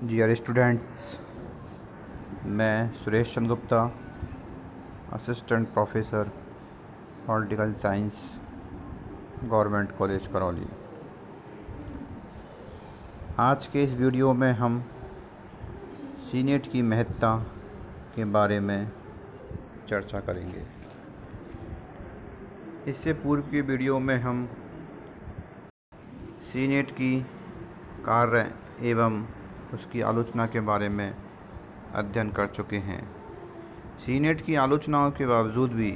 Dear students, मैं Suresh Chandra Gupta, assistant professor political science, government college Karauli. आज के इस वीडियो में हम सीनेट की महत्ता के बारे में चर्चा करेंगे। इससे पूर्व की वीडियो में हम सीनेट की कार्य एवं उसकी आलोचना के बारे में अध्ययन कर चुके हैं। सीनेट की आलोचनाओं के बावजूद भी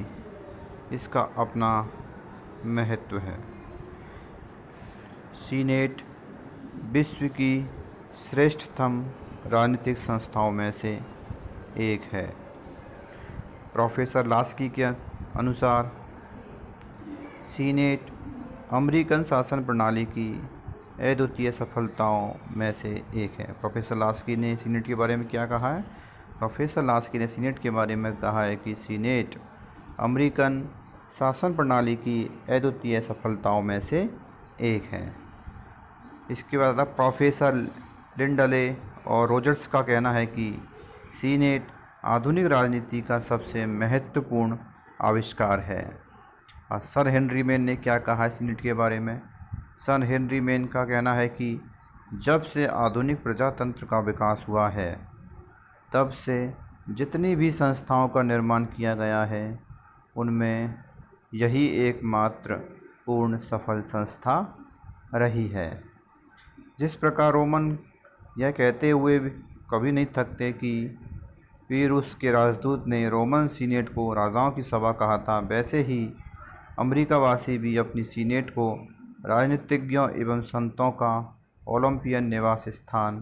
इसका अपना महत्व है। सीनेट विश्व की श्रेष्ठतम राजनीतिक संस्थाओं में से एक है। प्रोफेसर लास्की के अनुसार सीनेट अमेरिकन शासन प्रणाली की अद्वितीय सफलताओं में से एक है। प्रोफेसर लास्की ने सीनेट के बारे में क्या कहा है? प्रोफेसर लास्की ने सीनेट के बारे में कहा है कि सीनेट अमेरिकन शासन प्रणाली की अद्वितीय सफलताओं में से एक है। इसके बाद प्रोफेसर लिंडले और रोजर्स का कहना है कि सीनेट आधुनिक राजनीति का सबसे महत्वपूर्ण आविष्कार है। और सर हेनरी मेन ने क्या कहा है सीनेट के बारे में? सर हेनरी मेन का कहना है कि जब से आधुनिक प्रजातंत्र का विकास हुआ है, तब से जितनी भी संस्थाओं का निर्माण किया गया है, उनमें यही एकमात्र पूर्ण सफल संस्था रही है। जिस प्रकार रोमन यह कहते हुए कभी नहीं थकते कि पीरूस के राजदूत ने रोमन सीनेट को राजाओं की सभा कहा था, वैसे ही अमेरिकावासी भी अपनी सीनेट को राजनीतिज्ञों एवं संतों का ओलंपियन निवास स्थान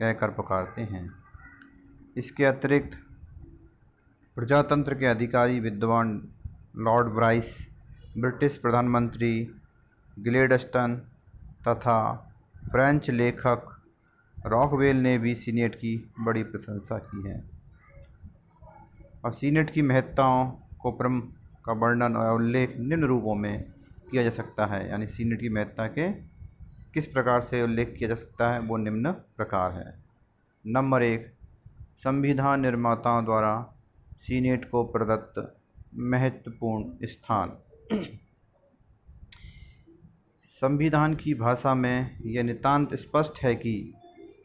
कहकर पुकारते हैं। इसके अतिरिक्त प्रजातंत्र के अधिकारी विद्वान लॉर्ड ब्राइस, ब्रिटिश प्रधानमंत्री ग्लेडस्टन तथा फ्रेंच लेखक रॉकवेल ने भी सीनेट की बड़ी प्रशंसा की है। और सीनेट की महत्ताओं का वर्णन और उल्लेख निम्न रूपों में किया जा सकता है। यानी सीनेट की महत्ता के किस प्रकार से उल्लेख किया जा सकता है, वो निम्न प्रकार है। नंबर 1, संविधान निर्माताओं द्वारा सीनेट को प्रदत्त महत्वपूर्ण स्थान। संविधान की भाषा में यह नितांत स्पष्ट है कि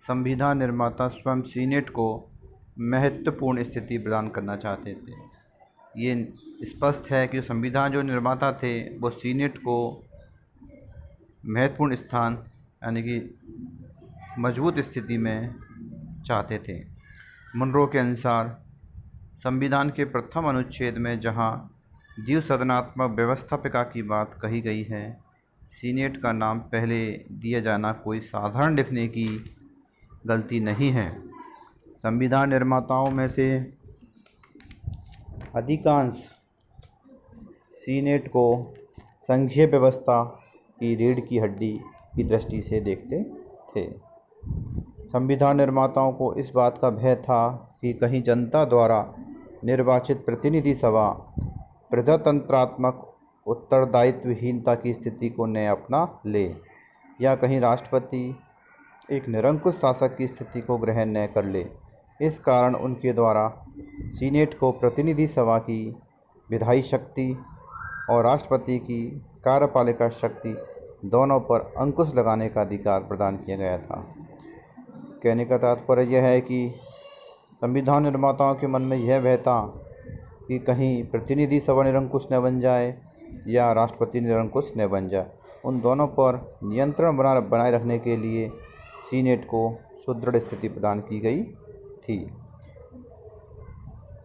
संविधान निर्माता स्वयं सीनेट को महत्वपूर्ण स्थिति प्रदान करना चाहते थे। ये स्पष्ट है कि संविधान जो निर्माता थे वो सीनेट को महत्वपूर्ण स्थान यानी कि मजबूत स्थिति में चाहते थे। मुनरो के अनुसार संविधान के प्रथम अनुच्छेद में जहां द्विसदनात्मक व्यवस्थापिका की बात कही गई है, सीनेट का नाम पहले दिया जाना कोई साधारण लिखने की गलती नहीं है। संविधान निर्माताओं में से अधिकांश सीनेट को संघीय व्यवस्था की रीढ़ की हड्डी की दृष्टि से देखते थे। संविधान निर्माताओं को इस बात का भय था कि कहीं जनता द्वारा निर्वाचित प्रतिनिधि सभा प्रजातंत्रात्मक उत्तरदायित्वहीनता की स्थिति को न अपना ले, या कहीं राष्ट्रपति एक निरंकुश शासक की स्थिति को ग्रहण न कर ले। इस कारण उनके द्वारा सीनेट को प्रतिनिधि सभा की विधायी शक्ति और राष्ट्रपति की कार्यपालिका शक्ति दोनों पर अंकुश लगाने का अधिकार प्रदान किया गया था। कहने का तात्पर्य यह है कि संविधान निर्माताओं के मन में यह भय था कि कहीं प्रतिनिधि सभा निरंकुश न बन जाए या राष्ट्रपति निरंकुश न बन जाए। उन दोनों पर नियंत्रण बनाए रखने के लिए सीनेट को सुदृढ़ स्थिति प्रदान की गई थी।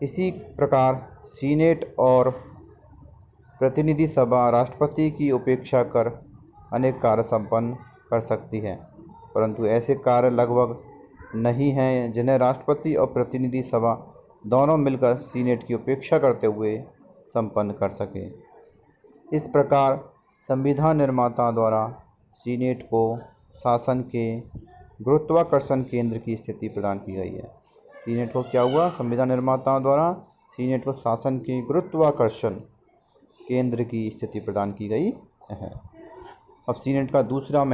इसी प्रकार सीनेट और प्रतिनिधि सभा राष्ट्रपति की उपेक्षा कर अनेक कार्य संपन्न कर सकती है, परंतु ऐसे कार्य लगभग नहीं हैं जिन्हें राष्ट्रपति और प्रतिनिधि सभा दोनों मिलकर सीनेट की उपेक्षा करते हुए संपन्न कर सके। इस प्रकार संविधान निर्माता द्वारा सीनेट को शासन के गुरुत्वाकर्षण केंद्र की स्थिति प्रदान की गई है। सीनेट को क्या हुआ? संविधान निर्माताओं द्वारा सीनेट को शासन के गुरुत्वाकर्षण केंद्र की स्थिति प्रदान की गई है। अब सीनेट का दूसरा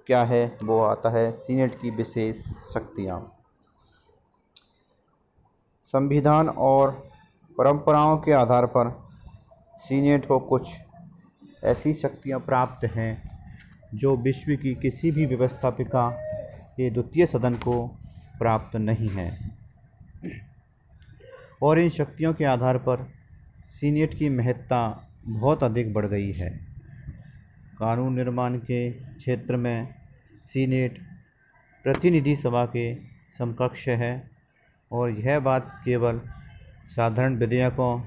क्या है, वो आता है सीनेट की विशेष शक्तियाँ। संविधान और परंपराओं के आधार पर सीनेट को कुछ ऐसी शक्तियाँ प्राप्त हैं जो विश्व की किसी भी व्यवस्थापिका के द्वितीय सदन को प्राप्त नहीं है, और इन शक्तियों के आधार पर सीनेट की महत्ता बहुत अधिक बढ़ गई है। कानून निर्माण के क्षेत्र में सीनेट प्रतिनिधि सभा के समकक्ष है, और यह बात केवल साधारण विधेयकों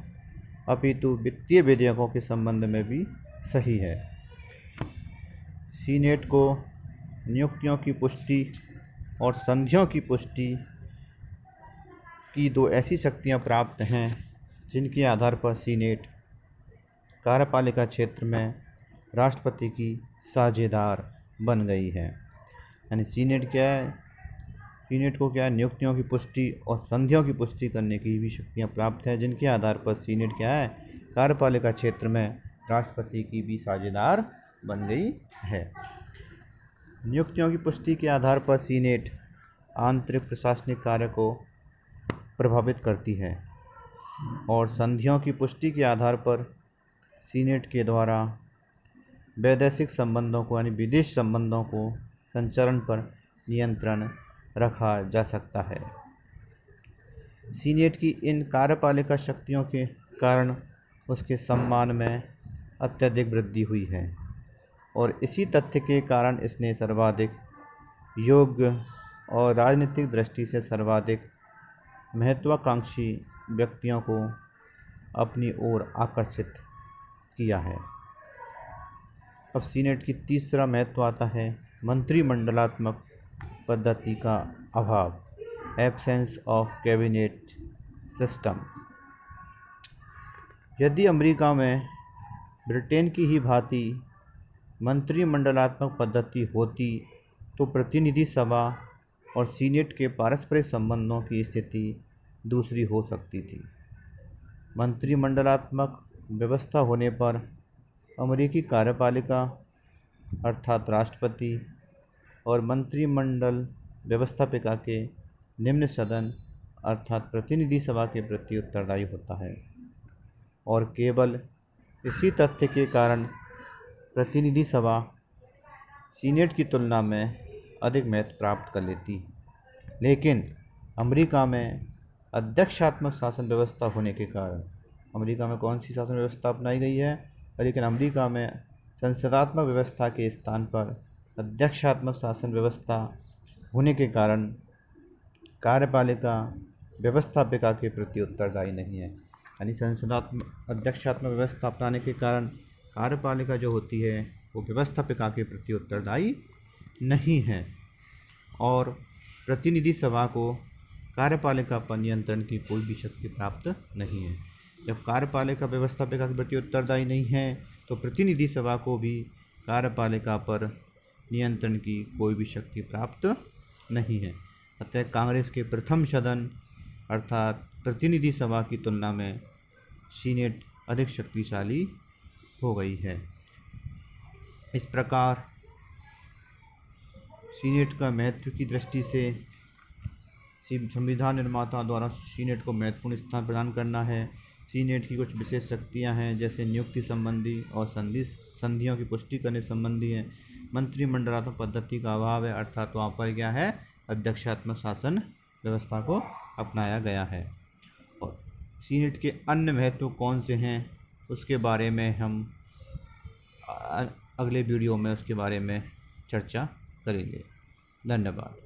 अपितु वित्तीय विधेयकों के संबंध में भी सही है। सीनेट को नियुक्तियों की पुष्टि और संधियों की पुष्टि की दो ऐसी शक्तियां प्राप्त हैं जिनके आधार पर सीनेट कार्यपालिका क्षेत्र में राष्ट्रपति की साझेदार बन गई है। यानी सीनेट क्या है, सीनेट को क्या है, नियुक्तियों की पुष्टि और संधियों की पुष्टि करने की भी शक्तियां प्राप्त है, जिनके आधार पर सीनेट क्या है, कार्यपालिका क्षेत्र में राष्ट्रपति की भी साझेदार बन गई है। नियुक्तियों की पुष्टि के आधार पर सीनेट आंतरिक प्रशासनिक कार्य को प्रभावित करती है, और संधियों की पुष्टि के आधार पर सीनेट के द्वारा वैदेशिक संबंधों को यानी विदेश संबंधों को संचालन पर नियंत्रण रखा जा सकता है। सीनेट की इन कार्यपालिका शक्तियों के कारण उसके सम्मान में अत्यधिक वृद्धि हुई है, और इसी तथ्य के कारण इसने सर्वाधिक योग्य और राजनीतिक दृष्टि से सर्वाधिक महत्वाकांक्षी व्यक्तियों को अपनी ओर आकर्षित किया है। अब सीनेट की तीसरा महत्व आता है मंत्रिमंडलात्मक पद्धति का अभाव, एब्सेंस ऑफ कैबिनेट सिस्टम। यदि अमेरिका में ब्रिटेन की ही भांति मंत्रिमंडलात्मक पद्धति होती तो प्रतिनिधि सभा और सीनेट के पारस्परिक संबंधों की स्थिति दूसरी हो सकती थी। मंत्रिमंडलात्मक व्यवस्था होने पर अमेरिकी कार्यपालिका अर्थात राष्ट्रपति और मंत्रिमंडल व्यवस्थापिका के निम्न सदन अर्थात प्रतिनिधि सभा के प्रति उत्तरदायी होता है, और केवल इसी तथ्य के कारण प्रतिनिधि सभा सीनेट की तुलना में अधिक महत्व प्राप्त कर लेती। लेकिन अमेरिका में अध्यक्षात्मक शासन व्यवस्था होने के कारण, अमेरिका में कौन सी शासन व्यवस्था अपनाई गई है, लेकिन अमेरिका में संसदात्मक व्यवस्था के स्थान पर अध्यक्षात्मक शासन व्यवस्था होने के कारण कार्यपालिका व्यवस्थापिका के प्रति उत्तरदायी नहीं है। यानी संसदात्मक अध्यक्षात्मक व्यवस्था अपनाने के कारण कार्यपालिका जो होती है वो व्यवस्थापिका के प्रति उत्तरदायी नहीं है, और प्रतिनिधि सभा को कार्यपालिका पर नियंत्रण की कोई भी शक्ति प्राप्त नहीं है। जब कार्यपालिका व्यवस्थापिका के प्रति उत्तरदायी नहीं है तो प्रतिनिधि सभा को भी कार्यपालिका पर नियंत्रण की कोई भी शक्ति प्राप्त नहीं है। अतः कांग्रेस के प्रथम सदन अर्थात प्रतिनिधि सभा की तुलना में सीनेट अधिक शक्तिशाली हो गई है। इस प्रकार सीनेट का महत्व की दृष्टि से संविधान निर्माता द्वारा सीनेट को महत्वपूर्ण स्थान प्रदान करना है। सीनेट की कुछ विशेष शक्तियां हैं, जैसे नियुक्ति संबंधी और संधियों की पुष्टि करने संबंधी है। मंत्रिमंडलात्मक पद्धति का अभाव है, अर्थात वहाँ पर क्या है, अध्यक्षात्मक शासन व्यवस्था को अपनाया गया है। और सीनेट के अन्य महत्व कौन से हैं उसके बारे में हम अगले वीडियो में उसके बारे में चर्चा करेंगे। धन्यवाद।